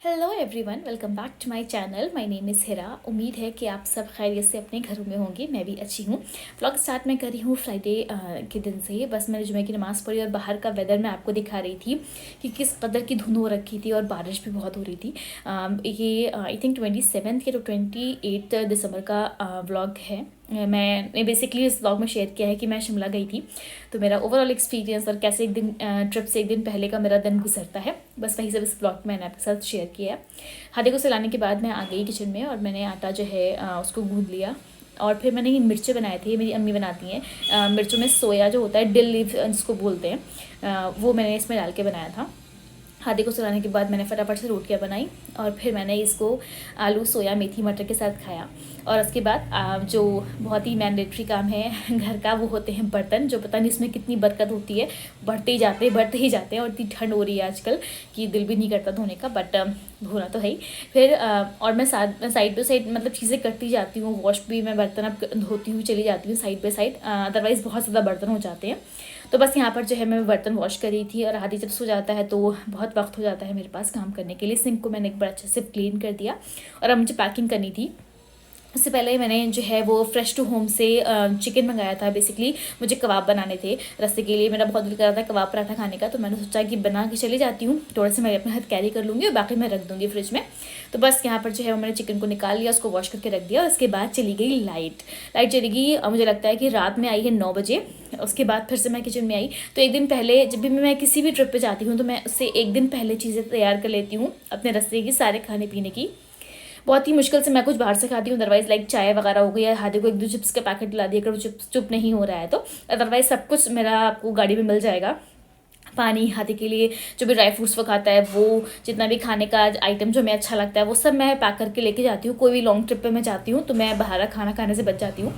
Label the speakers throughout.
Speaker 1: Hello everyone, welcome back to my channel. My name is Hira. उम्मीद है कि आप सब खैरियत से अपने घरों में होंगे। मैं भी अच्छी हूँ। व्लॉग स्टार्ट मैं कर रही हूँ फ्राइडे के दिन से। बस मैंने जुमे की नमाज़ पढ़ी और बाहर का वेदर मैं आपको दिखा रही थी कि किस कदर की धुंध हो रखी थी और बारिश भी बहुत हो रही थी। ये आई थिंक 27 या तो 28 दिसंबर का व्लॉग है। मैंने बेसिकली इस व्लॉग में शेयर किया है कि मैं शिमला गई थी, तो मेरा ओवरऑल एक्सपीरियंस और कैसे एक दिन ट्रिप से एक दिन पहले का मेरा दिन गुजरता है, बस वही सब इस ब्लॉग में मैंने आपके साथ शेयर किया है। हादी को सिलाने के बाद मैं आ गई किचन में और मैंने आटा जो है उसको गूंद लिया। और फिर मैंने ये मिर्चे बनाए थे, मेरी अम्मी बनाती हैं। मिर्चों में सोया जो होता है, डिल लीफ जिसको बोलते हैं, वो मैंने इसमें डाल के बनाया था। हादी को सुलाने के बाद मैंने फटाफट से रोटियां बनाई और फिर मैंने इसको आलू सोया मेथी मटर के साथ खाया। और उसके बाद जो बहुत ही मैंडेटरी काम है घर का, वो होते हैं बर्तन। जो पता नहीं इसमें कितनी बरकत होती है, बढ़ते ही जाते हैं। और इतनी ठंड हो रही है आजकल कि दिल भी नहीं करता धोने का, बट धोना तो है ही। फिर और मैं साइड बाई साइड मतलब चीज़ें करती जाती हूँ। वॉश भी मैं बर्तन अब धोती हुई चली जाती हूँ साइड बाई साइड, अदरवाइज़ बहुत ज़्यादा बर्तन हो जाते हैं। तो बस यहाँ पर जो है मैं बर्तन वॉश कर रही थी। और हादी जब सो जाता है तो बहुत वक्त हो जाता है मेरे पास काम करने के लिए। सिंक को मैंने एक बार अच्छे से क्लीन कर दिया और अब मुझे पैकिंग करनी थी। उससे पहले मैंने जो है वो फ्रेश टू होम से चिकन मंगाया था। बेसिकली मुझे कबाब बनाने थे रास्ते के लिए। मेरा बहुत दिल कर रहा था कबाब पराठा खाने का, तो मैंने सोचा कि बना के चली जाती हूँ, थोड़े से मैं अपने हाथ कैरी कर लूँगी और बाकी मैं रख दूँगी फ्रिज में। तो बस यहाँ पर जो है मैंने चिकन को निकाल लिया, उसको वॉश करके रख दिया। और उसके बाद चली गई लाइट चली गई, मुझे लगता है कि रात में आई है 9 बजे। उसके बाद फिर से मैं किचन में आई। तो एक दिन पहले जब भी मैं किसी भी ट्रिप पे जाती हूँ तो मैं उससे एक दिन पहले चीज़ें तैयार कर लेती हूँ अपने रास्ते की, सारे खाने पीने की। बहुत ही मुश्किल से मैं कुछ बाहर से खाती हूँ, अदरवाइज़ लाइक चाय वगैरह हो गई, या हादी को 1-2 चिप्स का पैकेट दिला दिया अगर वो चिप्स चुप नहीं हो रहा है तो। अदरवाइज़ सब कुछ मेरा आपको गाड़ी में मिल जाएगा। पानी, हाथी के लिए जो भी ड्राई फ्रूट्स वो खाता है, वो जितना भी खाने का आइटम जो हमें अच्छा लगता है वो सब मैं पैक करके लेके जाती हूँ। कोई भी लॉन्ग ट्रिप पे मैं जाती हूँ तो मैं बाहर का खाना खाने से बच जाती हूँ।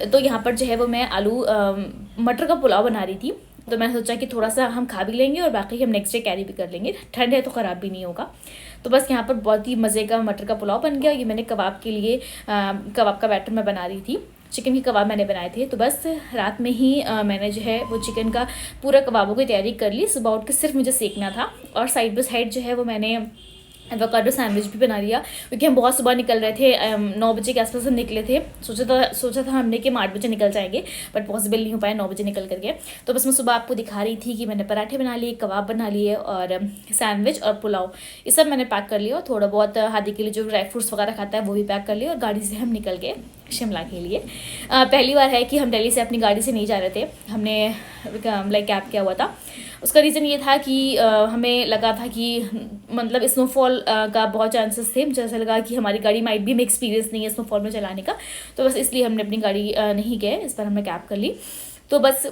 Speaker 1: तो यहाँ पर जो है वो मैं आलू मटर का पुलाव बना रही थी। तो मैंने सोचा कि थोड़ा सा हम खा भी लेंगे और बाकी हम नेक्स्ट डे कैरी भी कर लेंगे, ठंड है तो ख़राब भी नहीं होगा। तो बस यहाँ पर बहुत ही मज़े का मटर का पुलाव बन गया। ये मैंने कबाब के लिए कबाब का बैटर मैं बना रही थी। चिकन के कबाब मैंने बनाए थे। तो बस रात में ही मैंने जो है वो चिकन का पूरा कबाबों की तैयारी कर ली। सुबह उठ के सिर्फ मुझे सेकना था। और साइड बाई साइड जो है वो मैंने एवोकाडो सैंडविच भी बना लिया, क्योंकि हम बहुत सुबह निकल रहे थे। 9 बजे के आसपास हम निकले थे। सोचा था हमने कि हम 8 बजे निकल जाएंगे, बट पॉसिबल नहीं हो पाया 9 बजे निकल करके। तो बस मैं सुबह आपको दिखा रही थी कि मैंने पराठे बना लिए, कबाब बना लिए और सैंडविच और पुलाव, ये सब मैंने पैक कर लिया। और थोड़ा बहुत हादी के लिए जो ड्राई फ्रूट्स वगैरह खाता है वो भी पैक कर लिया। और गाड़ी से हम निकल गए शिमला के लिए। पहली बार है कि हम दिल्ली से अपनी गाड़ी से नहीं जा रहे थे, हमने लाइक कैब किया हुआ था। उसका रीज़न ये था कि हमें लगा था कि मतलब स्नोफॉल का बहुत चांसेस थे। मुझे ऐसा लगा कि हमारी गाड़ी माइट भी, हमें एक्सपीरियंस नहीं है स्नोफॉल में चलाने का, तो बस इसलिए हमने अपनी गाड़ी नहीं गए। इस बार हमने कैब कर ली। तो बस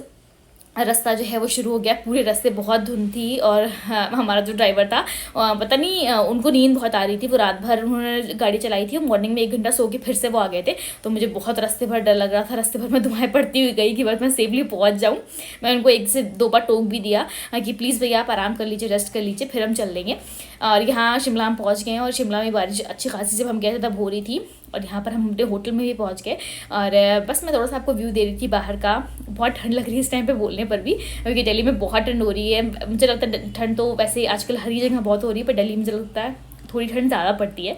Speaker 1: रास्ता जो है वो शुरू हो गया। पूरे रास्ते बहुत धुंध थी और हमारा जो ड्राइवर था पता नहीं उनको नींद बहुत आ रही थी। वो रात भर उन्होंने गाड़ी चलाई थी, मॉर्निंग में 1 घंटा सो के फिर से वो आ गए थे। तो मुझे बहुत रास्ते भर डर लग रहा था। रास्ते भर मैं दुआएं पड़ती हुई गई कि बस मैं सेफली पहुंच जाऊं। मैं उनको 1 से 2 बार टोक भी दिया कि प्लीज़ भैया आप आराम कर लीजिए, रेस्ट कर लीजिए, फिर हम चल लेंगे। और यहाँ शिमला हम पहुँच गए। और शिमला में बारिश अच्छी खासी जब हम गए थे तब हो रही थी। और यहाँ पर हम अपने होटल में भी पहुँच गए। और बस मैं थोड़ा सा आपको व्यू दे रही थी बाहर का। बहुत ठंड लग रही है इस टाइम पे बोलने पर भी, क्योंकि दिल्ली में बहुत ठंड हो रही है। मुझे लगता है ठंड तो वैसे आजकल हर जगह बहुत हो रही है, पर दिल्ली में मुझे लगता है थोड़ी ठंड ज़्यादा पड़ती है।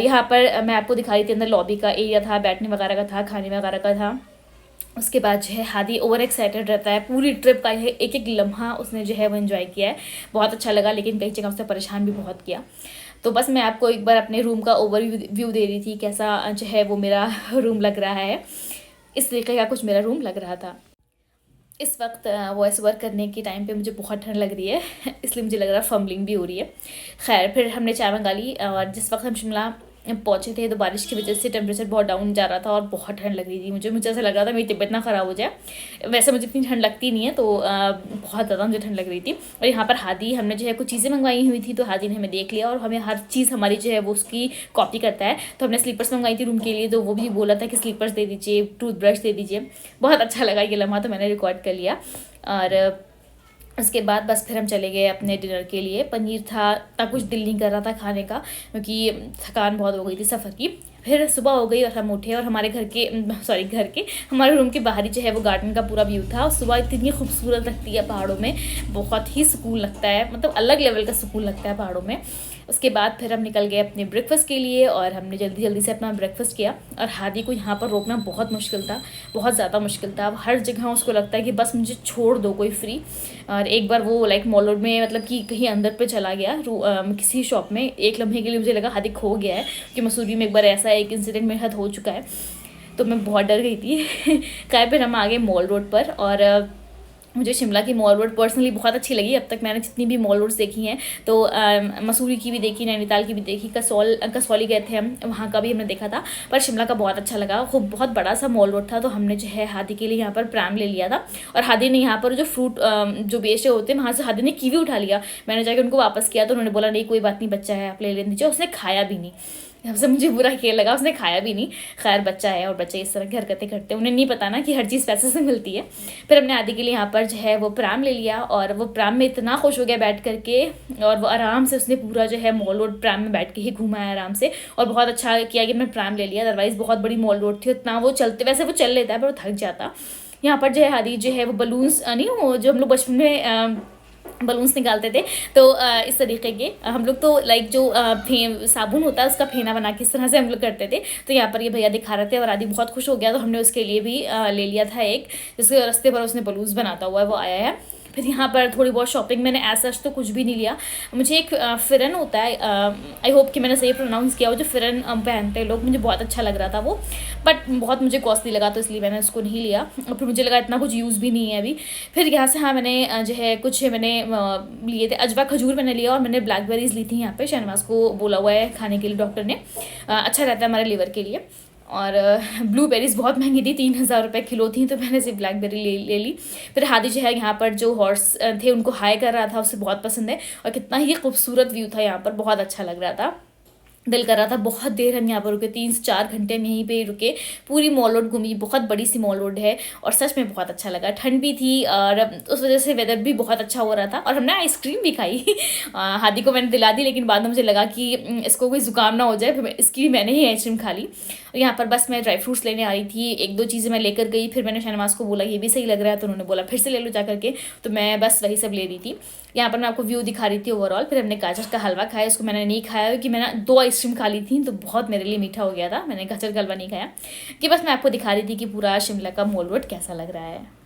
Speaker 1: यहाँ पर मैं आपको दिखा रही थी, अंदर लॉबी का एरिया था, बैठने वगैरह का था, खाने वगैरह का था। उसके बाद जो है हादी ओवर एक्साइटेड रहता है पूरी ट्रिप का, है एक एक लम्हा उसने जो है वो एंजॉय किया है। बहुत अच्छा लगा, लेकिन कई जगह उससे परेशान भी बहुत किया। तो बस मैं आपको एक बार अपने रूम का ओवर व्यू दे रही थी, कैसा जो है वो मेरा रूम लग रहा है। इस तरीके का कुछ मेरा रूम लग रहा था। इस वक्त वॉइस ओवर करने के टाइम पे मुझे बहुत ठंड लग रही है इसलिए मुझे लग रहा है फम्बलिंग भी हो रही है। खैर, फिर हमने चाय मंगा ली। और जिस वक्त हम शिमला पहुँचे थे तो बारिश की वजह से टेम्परेचर बहुत डाउन जा रहा था और बहुत ठंड लग रही थी। मुझे ऐसा लग रहा था मेरी तबीयत ना ख़राब हो जाए। वैसे मुझे इतनी ठंड लगती नहीं है, तो बहुत ज़्यादा मुझे ठंड लग रही थी। और यहाँ पर हादी, हमने जो है कुछ चीज़ें मंगवाई हुई थी, तो हादी ने हमें देख लिया और हमें हर चीज़ हमारी जो है वो उसकी कॉपी करता है। तो हमने स्लीपर्स मंगवाई थी रूम के लिए, तो वो भी बोला था कि स्लीपर्स दे दीजिए, टूथब्रश दे दीजिए। बहुत अच्छा लगा ये लम्हा, तो मैंने रिकॉर्ड कर लिया। और उसके बाद बस फिर हम चले गए अपने डिनर के लिए। पनीर था, इतना कुछ दिल नहीं कर रहा था खाने का, क्योंकि थकान बहुत हो गई थी सफ़र की। फिर सुबह हो गई और हम उठे और हमारे घर के हमारे रूम के बाहर ही जो है वो गार्डन का पूरा व्यू था। सुबह इतनी खूबसूरत लगती है पहाड़ों में, बहुत ही सुकून लगता है, मतलब अलग लेवल का सुकून लगता है पहाड़ों में। उसके बाद फिर हम निकल गए अपने ब्रेकफास्ट के लिए और हमने जल्दी जल्दी से अपना ब्रेकफास्ट किया। और हादी को यहाँ पर रोकना बहुत मुश्किल था, बहुत ज़्यादा मुश्किल था। अब हर जगह उसको लगता है कि बस मुझे छोड़ दो कोई फ्री। और एक बार वो लाइक मॉल रोड में मतलब कि कहीं अंदर पे चला गया किसी शॉप में। एक लम्हे के लिए मुझे लगा हादी खो गया है, कि मसूरी में एक बार ऐसा एक इंसिडेंट मेरे साथ हो चुका है, तो मैं बहुत डर गई थी। खैर फिर हम आ गए मॉल रोड पर। और मुझे शिमला की मॉल रोड पर्सनली बहुत अच्छी लगी। अब तक मैंने जितनी भी मॉल रोड्स देखी हैं, तो मसूरी की भी देखी, नैनीताल की भी देखी, कसौली गए थे हम, वहाँ का भी हमने देखा था। पर शिमला का बहुत अच्छा लगा। खूब बहुत बड़ा सा मॉल रोड था, तो हमने जो है हादी के लिए यहाँ पर प्रैम ले लिया था। और हादी ने यहाँ पर जो फ्रूट जो बेचे होते हैं, वहाँ से हादी ने कीवी उठा लिया। मैंने जाकर उनको वापस किया, तो उन्होंने बोला नहीं कोई बात नहीं, बच्चा है, आप ले लेने दीजिए। उसने खाया भी नहीं। सबसे मुझे बुरा खेल लगा, उसने खाया भी नहीं। खैर बच्चा है, और बच्चे इस तरह की हरकतें करते हैं, उन्हें नहीं पता ना कि हर चीज़ पैसे से मिलती है। फिर हमने आदि के लिए यहाँ पर जो है वो प्राम ले लिया, और वो प्राम में इतना खुश हो गया बैठ करके, और वो आराम से उसने पूरा जो है मॉल रोड प्राम में बैठ के ही घूमा है आराम से। और बहुत अच्छा किया कि मैं प्राम ले लिया, अदरवाइज़ बहुत बड़ी मॉल रोड थी, उतना वो चलते, वैसे वो चल लेता है पर वो थक जाता। यहाँ पर जो है आदि जो है वो बलून्स नहीं, वो जो हम लोग बचपन में बलून्स निकालते थे, तो इस तरीके के हम लोग तो लाइक जो साबुन होता है उसका फेना बना के इस तरह से हम लोग करते थे। तो यहाँ पर ये भैया दिखा रहे थे और आदि बहुत खुश हो गया, तो हमने उसके लिए भी ले लिया था एक, जिसके रास्ते पर उसने बलून्स बनाता हुआ वो आया है। फिर यहाँ पर थोड़ी बहुत शॉपिंग, मैंने ऐसा तो कुछ भी नहीं लिया। मुझे एक फ़िरन होता है, आई होप कि मैंने सही प्रोनाउंस किया, वो जो फ़िरन पहनते हैं लोग, मुझे बहुत अच्छा लग रहा था वो, बट बहुत मुझे कॉस्टली लगा, तो इसलिए मैंने उसको नहीं लिया। और फिर मुझे लगा इतना कुछ यूज़ भी नहीं है अभी। फिर यहाँ से हाँ मैंने जो है कुछ मैंने लिए थे, अजवा खजूर मैंने लिया, और मैंने ब्लैकबेरीज़ ली थी। यहाँ पे शहनवाज को बोला हुआ है खाने के लिए डॉक्टर ने, अच्छा रहता है हमारे लीवर के लिए। और ब्लूबेरीज़ बहुत महंगी थी, 3,000 रुपये किलो थी, तो मैंने सिर्फ ब्लैकबेरी ले ली। फिर हादी जो है यहाँ पर जो हॉर्स थे उनको हाई कर रहा था, उसे बहुत पसंद है। और कितना ही खूबसूरत व्यू था यहाँ पर, बहुत अच्छा लग रहा था, दिल कर रहा था। बहुत देर हम यहाँ पर रुके, 3 से 4 घंटे में यहीं पे रुके, पूरी मॉल रोड घूमी। बहुत बड़ी सी मॉल रोड है, और सच में बहुत अच्छा लगा। ठंड भी थी और उस वजह से वेदर भी बहुत अच्छा हो रहा था। और हमने आइसक्रीम भी खाई। हादी को मैंने दिला दी, लेकिन बाद में मुझे लगा कि इसको कोई जुकाम ना हो जाए, फिर इसकी भी मैंने ही आइसक्रीम खा ली। और यहाँ पर बस मैं ड्राई फ्रूट्स लेने आ रही थी, 1-2 चीज़ें मैं लेकर गई। फिर मैंने शहनवाज को बोला ये भी सही लग रहा है, तो उन्होंने बोला फिर से ले लो जा करके, तो मैं बस वही सब ले रही थी। यहाँ पर मैं आपको व्यू दिखा रही थी ओवरऑल। फिर हमने गाजर का हलवा खाया, इसको मैंने नहीं खाया क्योंकि मैंने 2 आइसक्रीम खा ली थी, तो बहुत मेरे लिए मीठा हो गया था। मैंने गाजर का हलवा नहीं खाया, कि बस मैं आपको दिखा रही थी कि पूरा शिमला का मॉल रोड कैसा लग रहा है।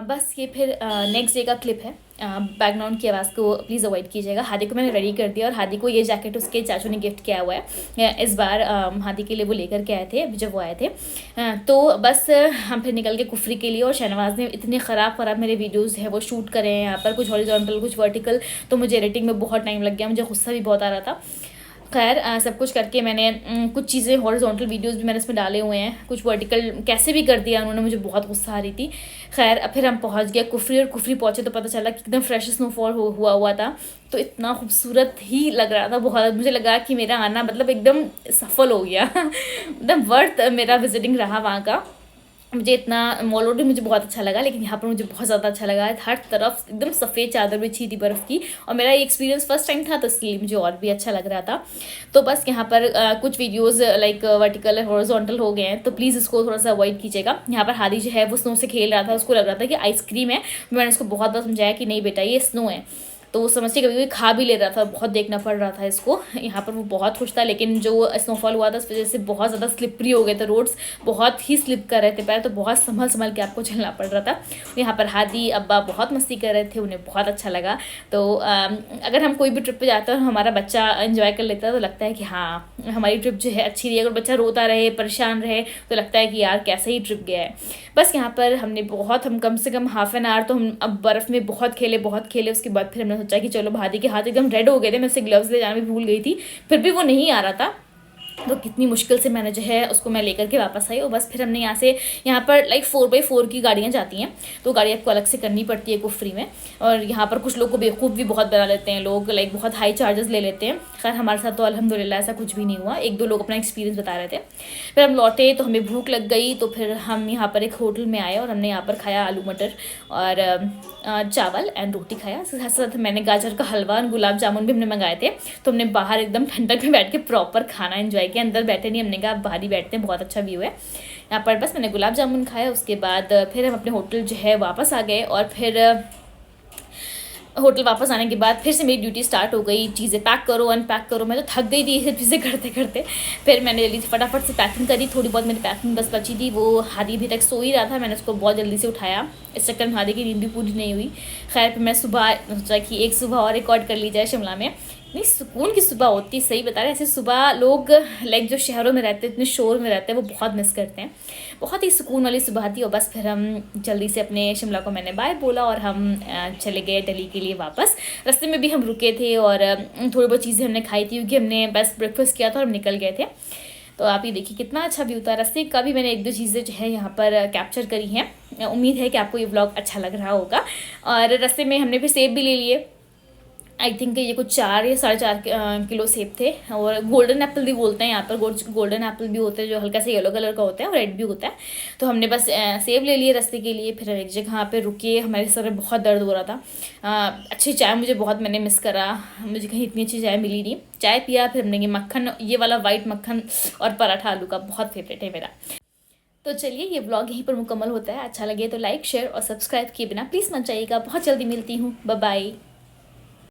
Speaker 1: बस ये फिर नेक्स्ट डे का क्लिप है। बैकग्राउंड की आवाज़ को प्लीज़ अवॉइड कीजिएगा। हादी को मैंने रेडी कर दिया, और हादी को ये जैकेट उसके चाचू ने गिफ्ट किया हुआ है। इस बार हादी के लिए वो लेकर के आए थे जब वो आए थे। तो बस हम फिर निकल के कुफरी के लिए, और शहनवाज ने इतने ख़राब मेरे वीडियोज़ है वो शूट करे हैं यहाँ पर, कुछ हॉरिजॉन्टल कुछ वर्टिकल, तो मुझे एडिटिंग में बहुत टाइम लग गया, मुझे गुस्सा भी बहुत आ रहा था। खैर सब कुछ करके मैंने कुछ चीज़ें हॉरिजॉन्टल वीडियोस भी मैंने इसमें डाले हुए हैं, कुछ वर्टिकल कैसे भी कर दिया उन्होंने, मुझे बहुत गुस्सा आ रही थी। खैर अब फिर हम पहुंच गए कुफरी, और कुफरी पहुंचे तो पता चला कि एकदम फ्रेश स्नोफॉल हुआ था, तो इतना खूबसूरत ही लग रहा था बहुत। मुझे लगा कि मेरा आना मतलब एकदम सफल हो गया। एकदम वर्थ मेरा विजिटिंग रहा वहाँ का। मुझे इतना मॉल रोड भी मुझे बहुत अच्छा लगा, लेकिन यहाँ पर मुझे बहुत ज़्यादा अच्छा लगा। हर तरफ एकदम सफ़ेद चादर बिछी थी बर्फ़ की, और मेरा ये एक्सपीरियंस फर्स्ट टाइम था, तो इसलिए मुझे और भी अच्छा लग रहा था। तो बस यहाँ पर कुछ वीडियोस लाइक वर्टिकल हॉरिजॉन्टल हो गए हैं, तो प्लीज़ इसको थोड़ा सा अवॉइड कीजिएगा। यहाँ पर हादी जो है वो स्नो से खेल रहा था, उसको लग रहा था कि आइसक्रीम है। मैंने उसको बहुत बार समझाया कि नहीं बेटा ये स्नो है, तो वो समझते कभी कभी खा भी ले रहा था, बहुत देखना पड़ रहा था इसको। यहाँ पर वो बहुत खुश था, लेकिन जो स्नोफॉल हुआ था उस वजह से बहुत ज़्यादा स्लिपरी हो गए थे रोड्स, बहुत ही स्लिप कर रहे थे पैर, तो बहुत संभल के आपको चलना पड़ रहा था। यहाँ पर हादी अब्बा बहुत मस्ती कर रहे थे, उन्हें बहुत अच्छा लगा। तो अगर हम कोई भी ट्रिप पे जाते हैं और हमारा बच्चा एंजॉय कर लेता है, तो लगता है कि हाँ हमारी ट्रिप जो है अच्छी रही। अगर बच्चा रोता रहे, परेशान रहे, तो लगता है कि यार कैसे ही ट्रिप गया है। बस यहाँ पर हम कम से कम हाफ एन आवर तो हम अब बर्फ़ में बहुत खेले। उसके बाद फिर हमने सोचा कि चलो, हादी के हाथ एकदम रेड हो गए थे, मैं उससे ग्लव्स ले जाना भी भूल गई थी, फिर भी वो नहीं आ रहा था। तो कितनी मुश्किल से मैंने जो है उसको मैं लेकर के वापस आई। और बस फिर हमने यहाँ पर लाइक 4x4 की गाड़ियाँ जाती हैं, तो गाड़ी आपको अलग से करनी पड़ती है कुफरी में। और यहाँ पर कुछ लोग को बेवकूफ़ भी बहुत बना लेते हैं लोग, लाइक बहुत हाई चार्जेस ले लेते हैं। खैर हमारे साथ तो अल्हम्दुलिल्लाह ऐसा कुछ भी नहीं हुआ। 1-2 लोग अपना एक्सपीरियंस बता रहे थे। फिर हम लौटे तो हमें भूख लग गई, तो फिर हम यहाँ पर एक होटल में आए और हमने यहाँ पर खाया आलू मटर और चावल एंड रोटी खाया। साथ साथ मैंने गाजर का हलवा और गुलाब जामुन भी हमने मंगाए थे। तो हमने बाहर एकदम ठंडक में बैठ के प्रॉपर खाना एंजॉय किया, अंदर बैठे नहीं। हमने कहा बाहर ही बैठते हैं, बहुत अच्छा व्यू है यहाँ पर। बस मैंने गुलाब जामुन खाया, उसके बाद फिर हम अपने होटल जो है वापस आ गए। और फिर होटल वापस आने के बाद फिर से मेरी ड्यूटी स्टार्ट हो गई, चीज़ें पैक करो अनपैक करो। मैं तो थक गई थी ये सब चीज़ें करते करते। फिर मैंने जल्दी से फटाफट से पैकिंग करी, थोड़ी बहुत मेरी पैकिंग बस बची थी। वो हादी अभी तक सो ही रहा था, मैंने उसको बहुत जल्दी से उठाया, इस चक्कर में हादी की नींद भी पूरी नहीं हुई। खैर फिर मैं सुबह सोचा कि एक सुबह और रिकॉर्ड कर ली जाए शिमला में। इतनी सुकून की सुबह होती, सही बता रहे, ऐसे सुबह लोग लाइक जो शहरों में रहते हैं, इतने शोर में रहते हैं, वो बहुत मिस करते हैं। बहुत ही सुकून वाली सुबह थी। और बस फिर हम जल्दी से अपने शिमला को मैंने बाय बोला और हम चले गए दिल्ली के लिए वापस। रास्ते में भी हम रुके थे और थोड़ी बहुत चीज़ें हमने खाई थी, क्योंकि हमने बस ब्रेकफास्ट किया था और हम निकल गए थे। तो आप ये देखिए कितना अच्छा व्यू था। रास्ते का भी मैंने 1-2 चीज़ें जो है यहाँ पर कैप्चर करी हैं। उम्मीद है कि आपको ये व्लॉग अच्छा लग रहा होगा। और रास्ते में हमने फिर सेब भी ले लिए। आई थिंक ये कुछ 4 या 4.5 किलो सेब थे। और गोल्डन एप्पल भी बोलते हैं यहाँ पर, गोल्डन एप्पल भी होते हैं जो हल्का सा येलो कलर का होता है और रेड भी होता है। तो हमने बस सेब ले लिए रास्ते के लिए। फिर एक जगह पे रुके, हमारे सर में बहुत दर्द हो रहा था। अच्छी चाय मुझे बहुत मैंने मिस करा, मुझे कहीं इतनी अच्छी चाय मिली नहीं। चाय पिया, फिर हमने ये मक्खन, ये वाला वाइट मक्खन और पराठा आलू का बहुत फेवरेट है मेरा। तो चलिए ये व्लॉग यहीं पर मुकम्मल होता है। अच्छा लगे तो लाइक शेयर और सब्सक्राइब किए बिना प्लीज़ मत जाइएगा। बहुत जल्दी मिलती हूँ, बाय बाय।